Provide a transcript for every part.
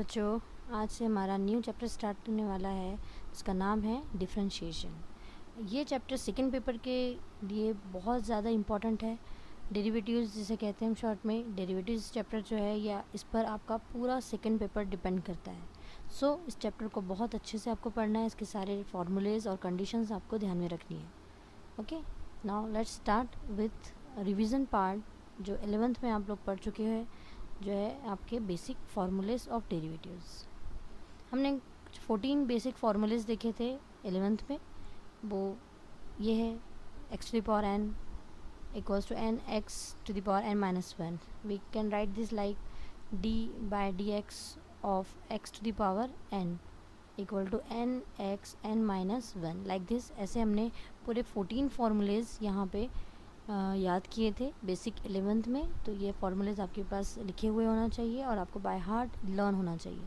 बच्चों, आज से हमारा न्यू चैप्टर स्टार्ट होने वाला है जिसका नाम है डिफरेंशिएशन। ये चैप्टर सेकंड पेपर के लिए बहुत ज़्यादा इम्पॉर्टेंट है। डेरिवेटिव्स जिसे कहते हैं हम शॉर्ट में, डेरिवेटिव्स चैप्टर जो है या इस पर आपका पूरा सेकंड पेपर डिपेंड करता है। सो इस चैप्टर को बहुत अच्छे से आपको पढ़ना है, इसके सारे फार्मूलेज और कंडीशंस आपको ध्यान में रखनी है। Okay, now let's start with revision part जो 11th में आप लोग पढ़ चुके हैं, जो है आपके बेसिक फार्मूलेज ऑफ डेरिवेटिव्स। हमने 14 बेसिक फार्मूलेज देखे थे 11th में। वो ये है x to the power n equals to n x to the power n minus 1. We can write this like d by dx of x to the power n equal to n x n minus 1 like this। ऐसे हमने पूरे 14 फार्मूलेज यहाँ पे याद किए थे basic 11th में। तो ये फार्मूलेज आपके पास लिखे हुए होना चाहिए और आपको बाय हार्ट लर्न होना चाहिए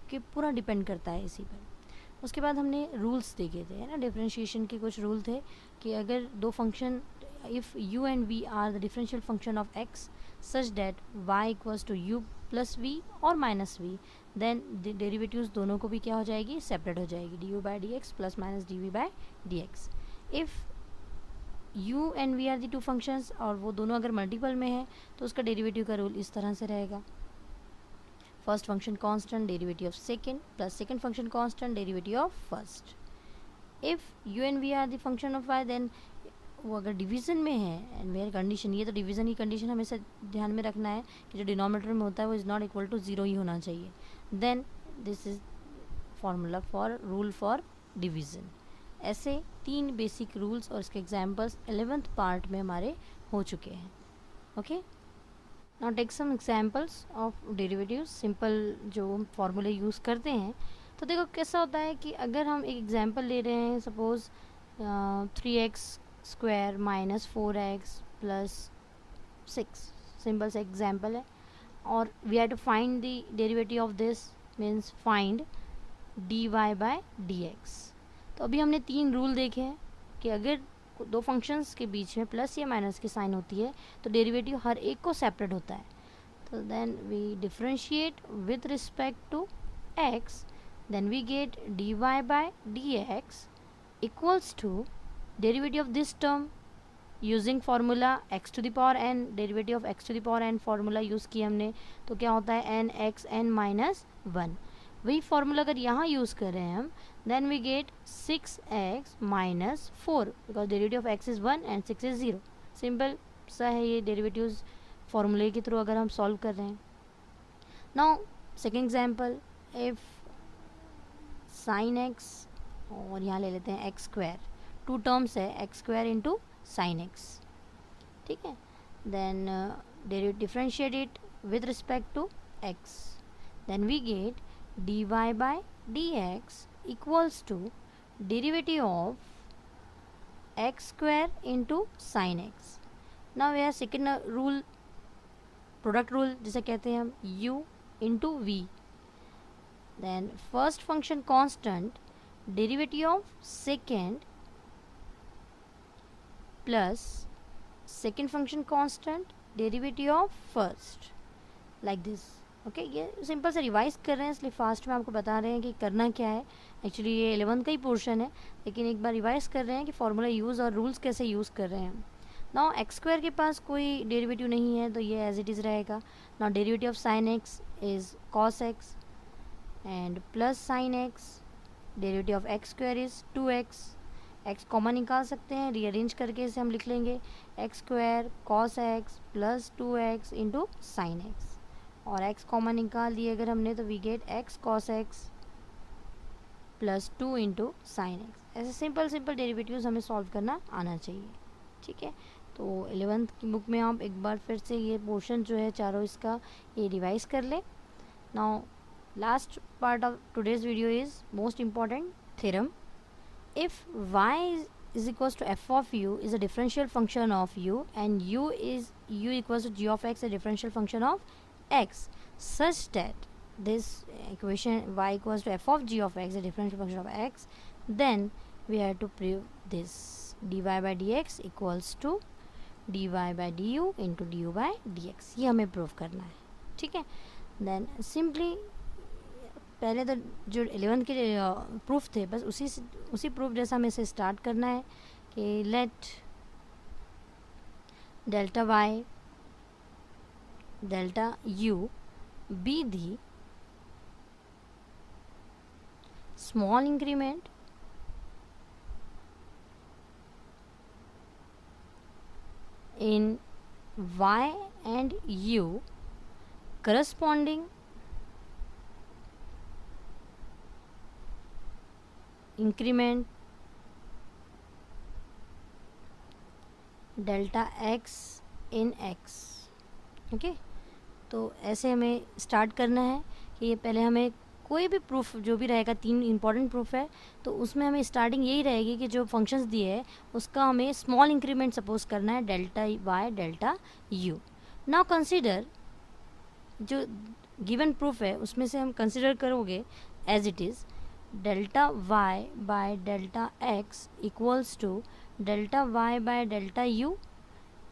कि पूरा डिपेंड करता है इसी पर। उसके बाद हमने रूल्स देखे थे, है ना, डिफरेंशिएशन के कुछ रूल थे कि अगर दो function if u and v are the differential function of x such that y equals to u plus v और माइनस v, देन डेरिवेटिव्स दोनों को भी क्या हो जाएगी, सेपरेट हो जाएगी, du by D X plus minus D V by D X. If u and v are the two functions और वो दोनों अगर मल्टीपल में है तो उसका डेरिवेटिव का रूल इस तरह से रहेगा, first function constant derivative of second plus second function constant derivative of first. If u and v are the function of y, then वो अगर डिवीज़न में है एंड वेयर कंडीशन, ये तो डिवीज़न की कंडीशन हमेशा ध्यान में रखना है कि जो डिनोमिनेटर में होता है वो इज़ नॉट इक्वल टू 0 ही होना चाहिए। Then this is formula for rule for division. ऐसे 3 बेसिक रूल्स और इसके एग्जाम्पल्स 11th पार्ट में हमारे हो चुके हैं। Okay, now take some examples of derivatives, simple जो फार्मूले यूज़ करते हैं। तो देखो कैसा होता है कि अगर हम एक एग्जाम्पल ले रहे हैं, suppose 3x square minus 4x plus 6, simple सा एग्जाम्पल है, और we have to find the derivative of this means find dy by dx। तो अभी हमने 3 रूल देखे हैं कि अगर दो फंक्शंस के बीच में प्लस या माइनस की साइन होती है तो डेरिवेटिव हर एक को सेपरेट होता है। तो then we differentiate with respect to x, then we get dy by dx equals to derivative of this term using formula x to the power n, derivative of x to the power n formula use किया हमने, तो क्या होता है n x n minus 1। वही formula अगर यहाँ use कर रहे हैं हम, then we get 6x minus 4 because derivative of x is 1 and 6 is 0। Simple सा है ये डेरिवेटिव्स फार्मूले के थ्रू अगर हम सॉल्व कर रहे हैं। Now second example, if sine x और यहाँ ले लेते हैं x स्क्वायर, 2 टर्म्स है x square into sine x, ठीक है। Then differentiate it with respect to x, then we get dy by dx equals to derivative of x square into sin x. Now we have second rule, product rule जिसे कहते हैं हम u into v, then first function constant derivative of second plus second function constant derivative of first like this। Okay, ये simple से revise कर रहे हैं इसलिए फास्ट में आपको बता रहे हैं कि करना क्या है। एक्चुअली ये 11th का ही पोर्शन है, लेकिन एक बार रिवाइज कर रहे हैं कि फार्मूला यूज़ और रूल्स कैसे यूज़ कर रहे हैं। नाउ एक्स स्क्वायर के पास कोई डेरिवेटिव नहीं है तो ये एज इट इज़ रहेगा। Now derivative of sine x is cos x and plus sine x, derivative of x square is 2x। X common निकाल सकते हैं, रीअरेंज करके इसे हम लिख लेंगे x square cos x plus 2x into sine x, और x कॉमन निकाल दिए अगर हमने तो we get x cos x plus 2 into sine x. ऐसे सिंपल सिंपल डेरिवेटिव्स हमें सॉल्व करना आना चाहिए, ठीक है। तो 11th की बुक में आप एक बार फिर से ये पोर्शन जो है चारों इसका ये रिवाइज कर ले। Now last part of today's video is most important theorem. If y is equals to f of u is a differential function of u and u equals to g of x, a differential function of x, such that this equation y equals to f of g of x, a differential function of x, then we have to prove this dy by dx equals to dy by du into du by dx। ये हमें prove करना है, ठीक है। Then simply पहले तो जो 11th के प्रूफ थे बस उसी प्रूफ जैसा हमें इसे स्टार्ट करना है कि let delta y delta u be the small increment in y and u corresponding increment delta x in x। Okay, तो ऐसे हमें स्टार्ट करना है कि ये पहले हमें कोई भी प्रूफ जो भी रहेगा, 3 इंपॉर्टेंट प्रूफ है, तो उसमें हमें स्टार्टिंग यही रहेगी कि जो फंक्शंस दिए है उसका हमें स्मॉल इंक्रीमेंट सपोज करना है delta y delta u. Now consider जो गिवन प्रूफ है उसमें से हम कंसीडर करोगे as it is delta y by delta x equals to delta y by delta u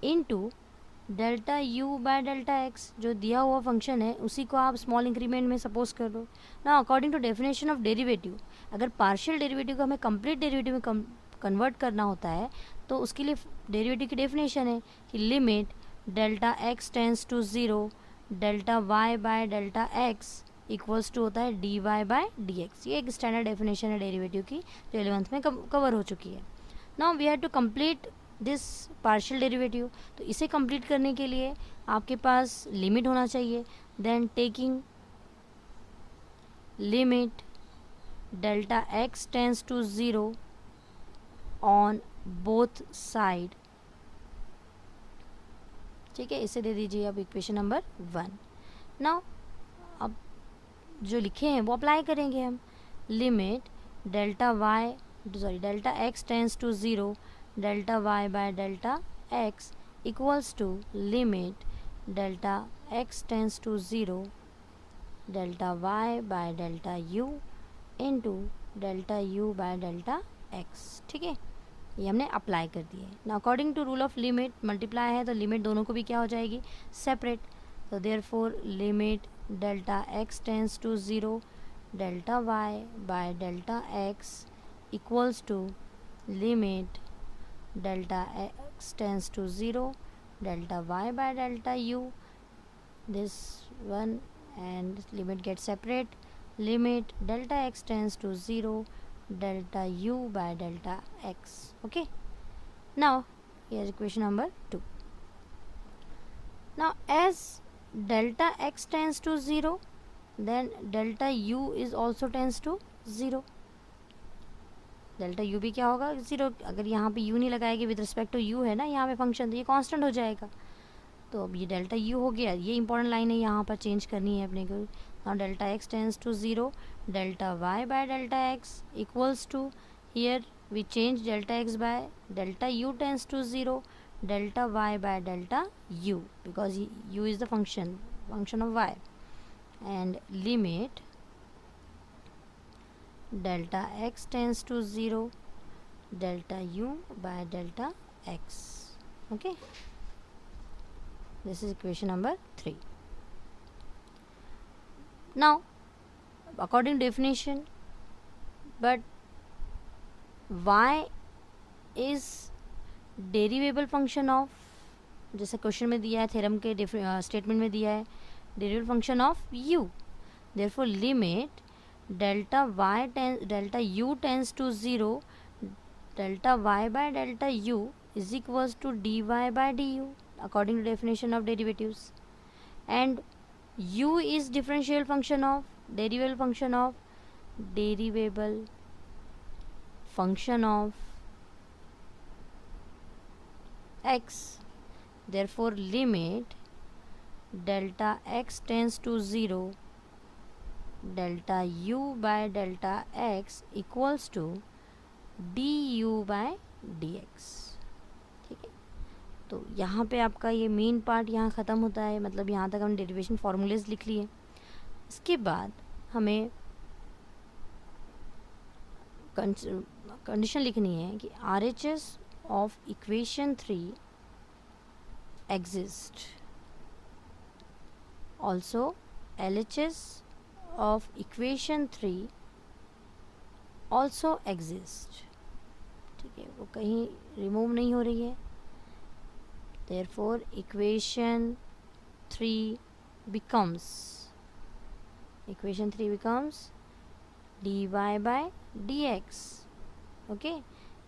into delta u by delta x. जो दिया हुआ फंक्शन है उसी को आप स्मॉल इंक्रीमेंट में सपोज कर लो ना। According to definition of derivative, अगर पार्शियल डेरिवेटिव को हमें कंप्लीट डेरिवेटिव में कन्वर्ट करना होता है तो उसके लिए डेरिवेटिव की डेफिनेशन है कि limit delta x tends to zero delta y by delta x equals to होता है d y by d x. ये एक स्टैंडर्ड डेफिनेशन है डेरिवेटिव की जो 11th में कवर हो चुकी है। Now we have to complete this partial derivative. तो इसे कंप्लीट करने के लिए आपके पास लिमिट होना चाहिए। Then taking limit delta x tends to zero on both side. ठीक है, इसे दे दीजिए अब इक्वेशन नंबर 1। नाउ अब जो लिखे हैं वो अप्लाई करेंगे हम। Limit delta x tends to zero delta y by delta x equals to limit delta x tends to zero delta y by delta u into delta u by delta x. ठीक है, ये हमने apply कर दिए। ना according to rule of limit multiply है तो limit दोनों को भी क्या हो जाएगी, सेपरेट। तो therefore limit delta x tends to zero delta y by delta x equals to limit delta x tends to 0 delta y by delta u, this one, and limit gets separate, limit delta x tends to 0 delta u by delta x. Okay, now here's equation number 2. Now as delta x tends to 0 then delta u is also tends to 0। Delta U भी क्या होगा, zero. अगर यहाँ पे you नहीं लगाएगी with respect to you है ना यहाँ पे फंक्शन, तो ये कांस्टेंट हो जाएगा। तो अब ये डेल्टा यू हो गया। ये इंपॉर्टेंट लाइन है, यहाँ पर चेंज करनी है अपने को। Now delta x tends to zero delta y by delta x equals to, here we change delta x by delta u tends to zero delta y by delta u because u is the function of y. And limit delta x tends to 0 delta u by delta x। okay, this is equation number 3. now according to definition, but y is derivable function of, जैसे question में दिया है, theorem के statement में दिया है, derivable function of u, therefore limit delta u tends to 0 delta y by delta u is equals to dy by du according to definition of derivatives, and u is derivable function of x, therefore limit delta x tends to 0 delta u by delta x equals to du by dx। ठीक है, तो यहाँ पे आपका ये main part यहाँ ख़त्म होता है, मतलब यहाँ तक हमने डेरिवेशन फार्मूलेज लिख लिए। इसके बाद हमें कंडीशन लिखनी है कि RHS of equation 3 exist, also LHS of equation 3 also exist. ठीक है, वो कहीं रिमूव नहीं हो रही है। Therefore equation 3 becomes dy by dx। Okay,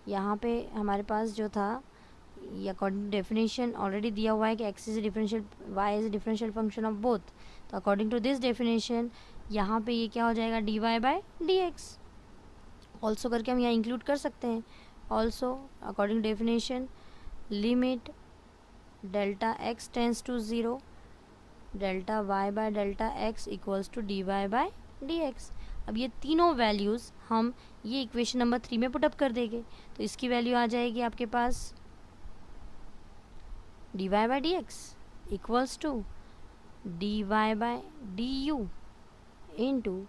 यहाँ पे हमारे पास जो था, ये अकॉर्डिंग डेफिनेशन ऑलरेडी दिया हुआ है कि x is differential, y is differential function of both. तो अकॉर्डिंग टू दिस डेफिनेशन यहाँ पे ये क्या हो जाएगा, dy by dx। ऑल्सो करके हम यहाँ इंक्लूड कर सकते हैं। Also according definition limit delta x tends to 0 delta y by delta x equals to dy by dx। अब ये तीनों वैल्यूज़ हम ये इक्वेशन नंबर 3 में पुटअप कर देंगे, तो इसकी वैल्यू आ जाएगी आपके पास dy by dx equals to dy by du into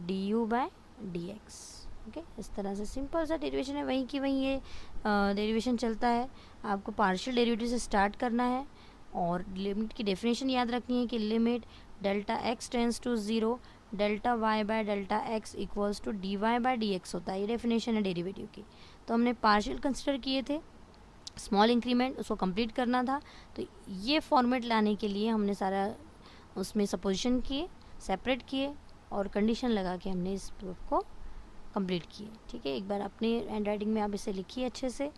du by dx। Okay, इस तरह से सिंपल सा डेरिवेशन है, वहीं की वहीं ये डेरिवेशन चलता है। आपको पार्शियल डेरिवेटिव से स्टार्ट करना है और लिमिट की डेफिनेशन याद रखनी है कि limit delta x tends to 0 delta y by delta x equals to dy by dx होता है। ये डेफिनेशन है डेरिवेटिव की। तो हमने पार्शियल कंसिडर किए थे, स्मॉल इंक्रीमेंट उसको कंप्लीट करना था। तो ये फॉर्मेट लाने के लिए हमने सारा उसमें सपोजिशन किए, सेपरेट किए और कंडीशन लगा के हमने इस प्रूफ को कंप्लीट किए। ठीक है, एक बार अपने हैंड राइटिंग में आप इसे लिखिए अच्छे से।